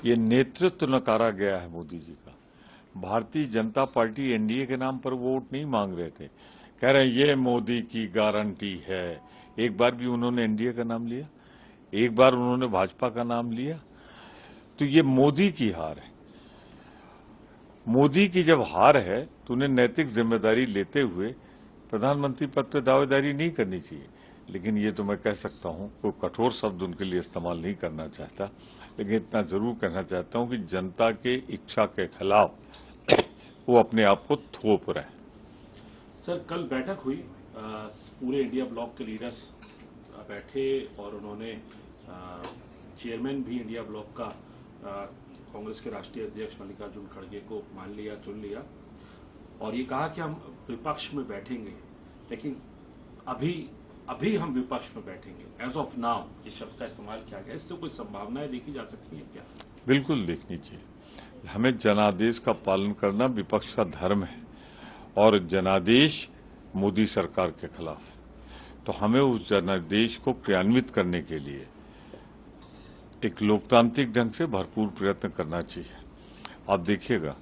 ये नेतृत्व नकारा गया है मोदी जी का। भारतीय जनता पार्टी एनडीए के नाम पर वोट नहीं मांग रहे थे, कह रहे हैं ये मोदी की गारंटी है। एक बार भी उन्होंने एनडीए का नाम लिया, एक बार उन्होंने भाजपा का नाम लिया। तो ये मोदी की हार है। मोदी की जब हार है तो उन्हें नैतिक जिम्मेदारी लेते हुए प्रधानमंत्री पद पर दावेदारी नहीं करनी चाहिए। लेकिन ये तो मैं कह सकता हूं, कोई कठोर शब्द उनके लिए इस्तेमाल नहीं करना चाहता, लेकिन इतना जरूर कहना चाहता हूं कि जनता के इच्छा के खिलाफ वो अपने आप को थोप रहे हैं। सर, कल बैठक हुई, पूरे इंडिया ब्लॉक के लीडर्स बैठे और उन्होंने चेयरमैन भी इंडिया ब्लॉक का कांग्रेस के राष्ट्रीय अध्यक्ष मल्लिकार्जुन खड़गे को मान लिया, चुन लिया और ये कहा कि हम विपक्ष में बैठेंगे, लेकिन अभी हम विपक्ष में बैठेंगे। एज ऑफ नाउ इस शब्द का इस्तेमाल किया गया। इससे कोई संभावनाएं देखी जा सकती है क्या? बिल्कुल देखनी चाहिए। हमें जनादेश का पालन करना विपक्ष का धर्म है और जनादेश मोदी सरकार के खिलाफ है। तो हमें उस जनादेश को क्रियान्वित करने के लिए एक लोकतांत्रिक ढंग से भरपूर प्रयत्न करना चाहिए। आप देखिएगा,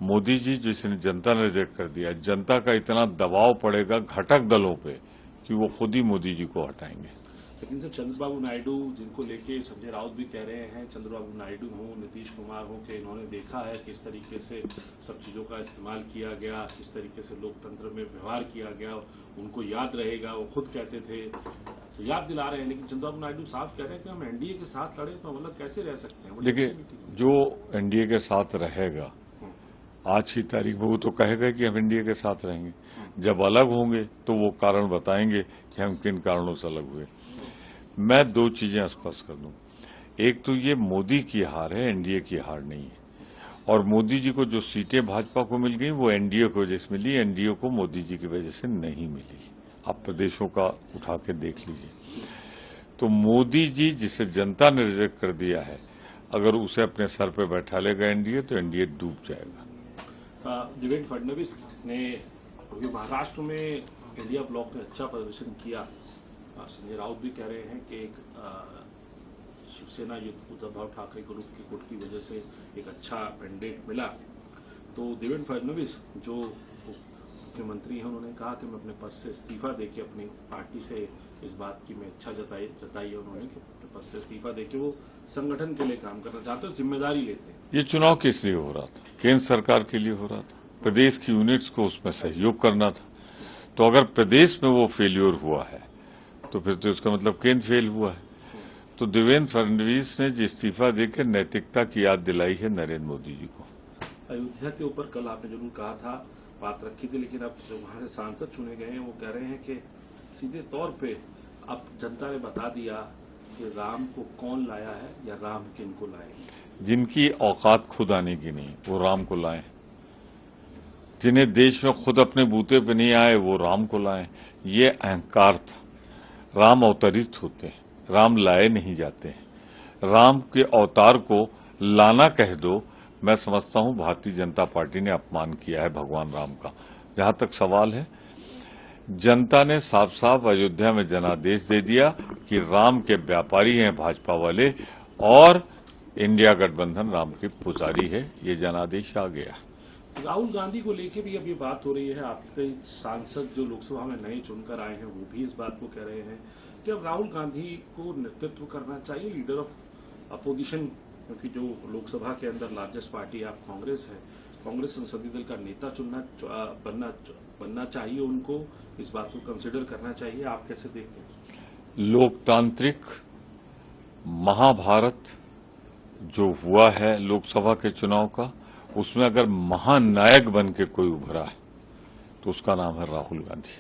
मोदी जी जिसने जनता ने रिजेक्ट कर दिया, जनता का इतना दबाव पड़ेगा घटक दलों पे कि वो खुद ही मोदी जी को हटाएंगे। लेकिन सर, चंद्रबाबू नायडू जिनको लेके संजय राउत भी कह रहे हैं, चंद्रबाबू नायडू हो, नीतीश कुमार हो, कि इन्होंने देखा है किस तरीके से सब चीजों का इस्तेमाल किया गया, किस तरीके से लोकतंत्र में व्यवहार किया गया, उनको याद रहेगा। वो खुद कहते थे, तो याद दिला रहे हैं। लेकिन चंद्रबाबू नायडू साफ कह रहे हैं कि हम एनडीए के साथ लड़े तो मतलब कैसे रह सकते हैं। देखिए, जो एनडीए के साथ रहेगा आज की तारीख में वो तो कहेगा कि हम एनडीए के साथ रहेंगे। जब अलग होंगे तो वो कारण बताएंगे कि हम किन कारणों से अलग हुए। मैं दो चीजें स्पष्ट कर दूं। एक तो ये मोदी की हार है, एनडीए की हार नहीं है। और मोदी जी को जो सीटें भाजपा को मिल गई वो एनडीए की वजह से मिली, एनडीए को मोदी जी की वजह से नहीं मिली। आप प्रदेशों का उठा के देख लीजिए। तो मोदी जी जिसे जनता ने रिजेक्ट कर दिया है, अगर उसे अपने सर पर बैठा लेगा एनडीए तो एनडीए डूब जाएगा। देवेंद्र फडणवीस ने महाराष्ट्र में इंडिया ब्लॉक ने अच्छा प्रदर्शन किया। संजय राउत भी कह रहे हैं कि एक शिवसेना उद्धव ठाकरे ग्रुप की गुट की वजह से एक अच्छा मैंडेट मिला। तो देवेंद्र फडणवीस जो मुख्यमंत्री हैं, उन्होंने कहा कि मैं अपने पद से इस्तीफा देके अपनी पार्टी से इस बात की मैं इच्छा जताई है उन्होंने कि अपने पद से इस्तीफा देके वो संगठन के लिए काम करना चाहते हैं, जिम्मेदारी लेते हैं। ये चुनाव किस लिए हो रहा था? केंद्र सरकार के लिए हो रहा था। प्रदेश की यूनिट्स को उसमें सहयोग करना था। तो अगर प्रदेश में वो फेल्योर हुआ है तो फिर तो इसका मतलब केंद्र फेल हुआ है। तो देवेंद्र फडणवीस ने जो इस्तीफा देकर नैतिकता की याद दिलाई है नरेंद्र मोदी जी को। अयोध्या के ऊपर कल आपने जरूर कहा था, बात रखी थी, लेकिन अब जो वहां से सांसद चुने गए हैं वो कह रहे हैं कि सीधे तौर पे अब जनता ने बता दिया कि राम को कौन लाया है या राम किनको लाएंगे। जिनकी औकात खुद आने की नहीं वो राम को लाएं, जिन्हें देश में खुद अपने बूते पे नहीं आए वो राम को लाएं। ये अहंकार था। राम अवतरित होते हैं, राम लाए नहीं जाते हैं। राम के अवतार को लाना कह दो, मैं समझता हूं भारतीय जनता पार्टी ने अपमान किया है भगवान राम का। जहां तक सवाल है, जनता ने साफ साफ अयोध्या में जनादेश दे दिया कि राम के व्यापारी हैं भाजपा वाले और इंडिया गठबंधन राम की पुजारी है। ये जनादेश आ गया। राहुल गांधी को लेकर भी अब ये बात हो रही है। आपके सांसद जो लोकसभा में नए चुनकर आए हैं वो भी इस बात को कह रहे हैं कि अब राहुल गांधी को नेतृत्व करना चाहिए, लीडर ऑफ अपोजिशन, क्योंकि जो लोकसभा के अंदर लार्जेस्ट पार्टी आप कांग्रेस है, कांग्रेस संसदीय दल का नेता बनना चाहिए उनको। इस बात को कंसिडर करना चाहिए। आप कैसे देखते हैं? लोकतांत्रिक महाभारत जो हुआ है लोकसभा के चुनाव का, उसमें अगर महानायक बन के कोई उभरा है तो उसका नाम है राहुल गांधी।